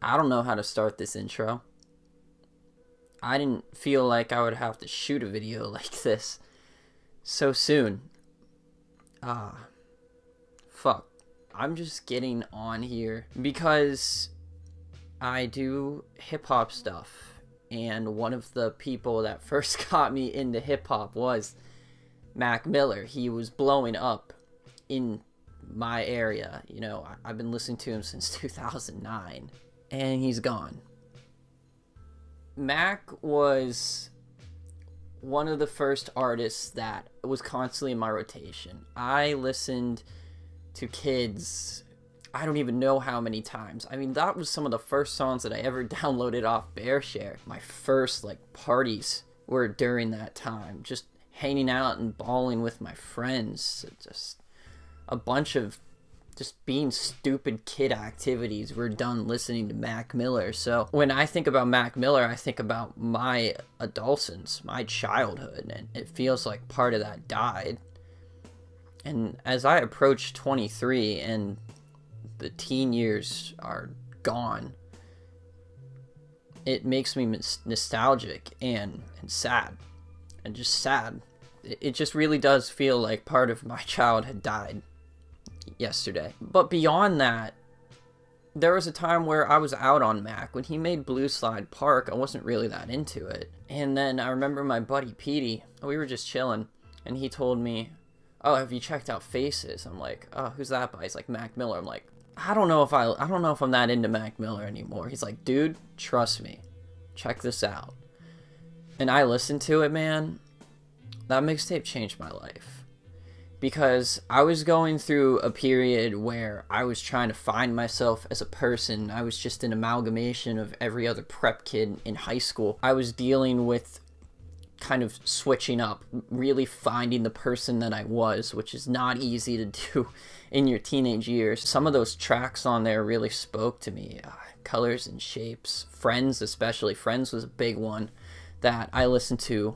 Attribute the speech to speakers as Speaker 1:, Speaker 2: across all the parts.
Speaker 1: I don't know how to start this intro. I didn't feel like I would have to shoot a video like this so soon. Fuck. I'm just getting on here because I do hip hop stuff, and one of the people that first got me into hip hop was Mac Miller. He was blowing up in my area. You know, I've been listening to him since 2009, and he's gone. Mac was one of the first artists that was constantly in my rotation. I listened to Kids, I don't even know how many times. I mean, that was some of the first songs that I ever downloaded off BearShare. My first, parties were during that time. Just hanging out and balling with my friends. Just a bunch of just being stupid kid activities were done listening to Mac Miller. So when I think about Mac Miller, I think about my adolescence, my childhood, and it feels like part of that died. And as I approach 23 and the teen years are gone, it makes me nostalgic and sad. And just sad. It just really does feel like part of my childhood died yesterday. But beyond that, there was a time where I was out on Mac. When he made Blue Slide Park, I wasn't really that into it. And then I remember my buddy Petey, we were just chilling, and he told me, "Oh, have you checked out Faces?" I'm like, "Oh, who's that by?" He's like, "Mac Miller." I'm like, I don't know if I'm that into Mac Miller anymore. He's like, "Dude, trust me. Check this out." And I listened to it, man. That mixtape changed my life. Because I was going through a period where I was trying to find myself as a person. I was just an amalgamation of every other prep kid in high school. I was dealing with kind of switching up, really finding the person that I was, which is not easy to do in your teenage years. Some of those tracks on there really spoke to me. Colors and Shapes, Friends especially. Friends was a big one that I listened to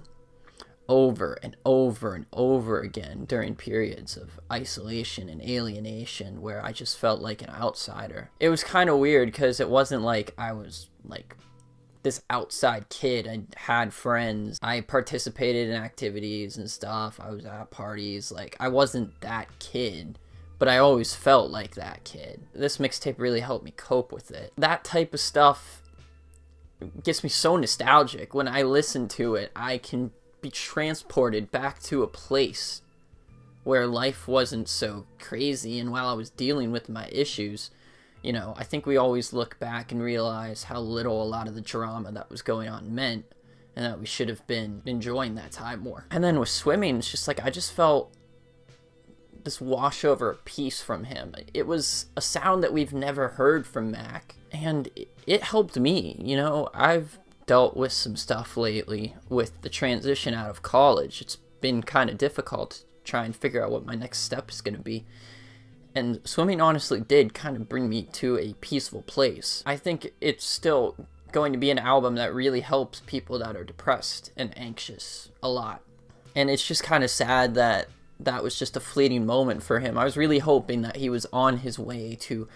Speaker 1: over and over and over again during periods of isolation and alienation where I just felt like an outsider. It was kind of weird because it wasn't like I was like this outside kid. I had friends. I participated in activities and stuff. I was at parties. I wasn't that kid, but I always felt like that kid. This mixtape really helped me cope with it. That type of stuff gets me so nostalgic. When I listen to it, I can be transported back to a place where life wasn't so crazy, and while I was dealing with my issues, you know, I think we always look back and realize how little a lot of the drama that was going on meant, and that we should have been enjoying that time more. And then with swimming, it's just I just felt this wash over peace from him. It was a sound that we've never heard from Mac, and it helped me. You know, I've dealt with some stuff lately with the transition out of college. It's been kind of difficult to try and figure out what my next step is going to be. And swimming honestly did kind of bring me to a peaceful place. I think it's still going to be an album that really helps people that are depressed and anxious a lot. And it's just kind of sad that that was just a fleeting moment for him. I was really hoping that he was on his way to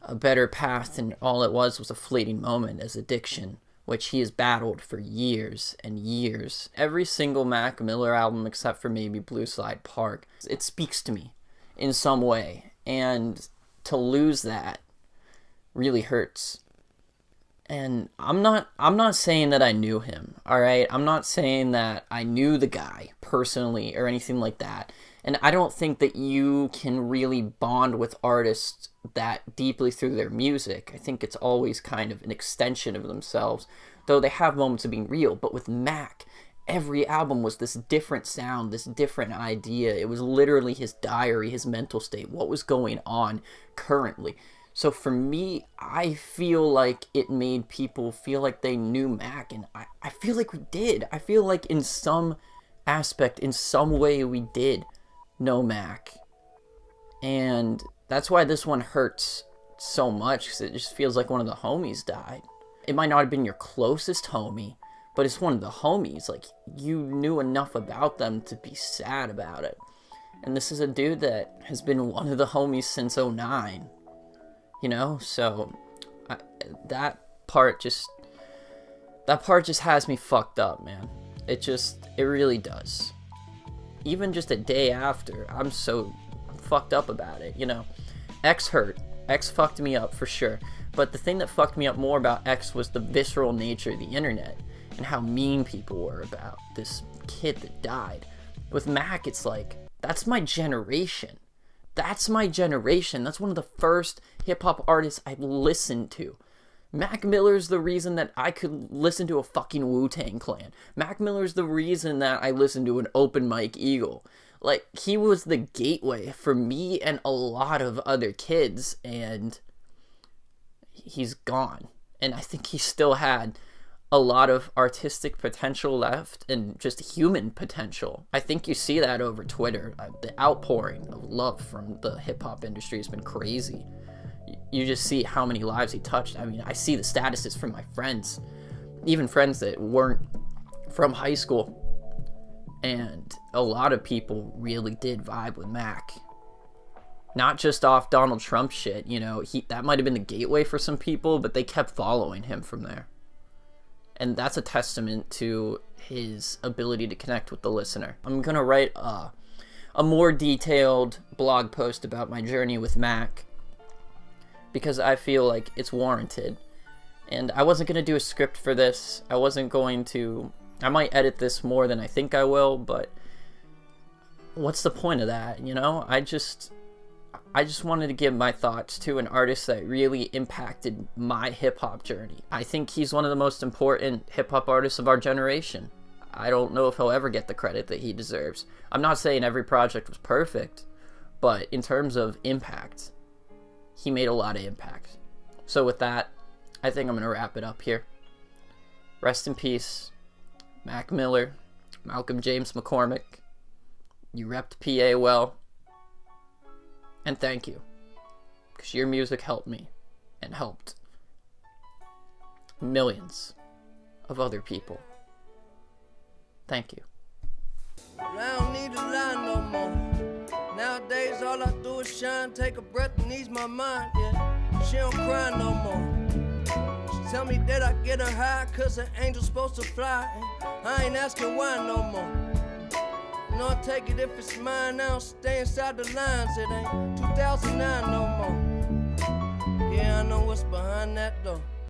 Speaker 1: a better path, and all it was a fleeting moment as addiction, which he has battled for years and years. Every single Mac Miller album, except for maybe Blue Slide Park, it speaks to me in some way, and to lose that really hurts. And I'm not saying that I knew him, all right? I'm not saying that I knew the guy personally or anything like that. And I don't think that you can really bond with artists that deeply through their music. I think it's always kind of an extension of themselves, though they have moments of being real. But with Mac, every album was this different sound, this different idea. It was literally his diary, his mental state, what was going on currently. So for me, I feel like it made people feel like they knew Mac, and I feel like we did. I feel like in some aspect, in some way, we did know Mac. And that's why this one hurts so much, because it just feels like one of the homies died. It might not have been your closest homie, but it's one of the homies. You knew enough about them to be sad about it. And this is a dude that has been one of the homies since '09. You know, so that part just has me fucked up, man. It really does. Even just a day after, I'm fucked up about it, you know. X hurt. X fucked me up for sure. But the thing that fucked me up more about X was the visceral nature of the internet and how mean people were about this kid that died. With Mac, it's like, that's my generation. That's my generation. That's one of the first hip-hop artists I listened to. Mac Miller's the reason that I could listen to a fucking Wu-Tang Clan. Mac Miller's the reason that I listened to an Open Mike Eagle. Like, he was the gateway for me and a lot of other kids, and he's gone. And I think he still had a lot of artistic potential left and just human potential. I think you see that over Twitter. The outpouring of love from the hip-hop industry has been crazy. You just see how many lives he touched. I mean, I see the statuses from my friends, even friends that weren't from high school. And a lot of people really did vibe with Mac. Not just off Donald Trump shit, you know, that might have been the gateway for some people, but they kept following him from there. And that's a testament to his ability to connect with the listener. I'm gonna write a more detailed blog post about my journey with Mac, because I feel like it's warranted. And I wasn't going to do a script for this. I might edit this more than I think I will, but what's the point of that, you know? I just wanted to give my thoughts to an artist that really impacted my hip-hop journey. I think he's one of the most important hip-hop artists of our generation. I don't know if he'll ever get the credit that he deserves. I'm not saying every project was perfect, but in terms of impact, he made a lot of impact. So with that, I think I'm going to wrap it up here. Rest in peace, Mac Miller, Malcolm James McCormick. You repped PA well. And thank you, because your music helped me and helped millions of other people. Thank you.
Speaker 2: I don't need to lie no more. Nowadays all I do is shine, take a breath and ease my mind, yeah. She don't cry no more. She tell me that I get her high, cause an angel's supposed to fly. I ain't asking why no more. No, I take it if it's mine, I don't stay inside the lines. It ain't 2009 no more. Yeah, I know what's behind that though.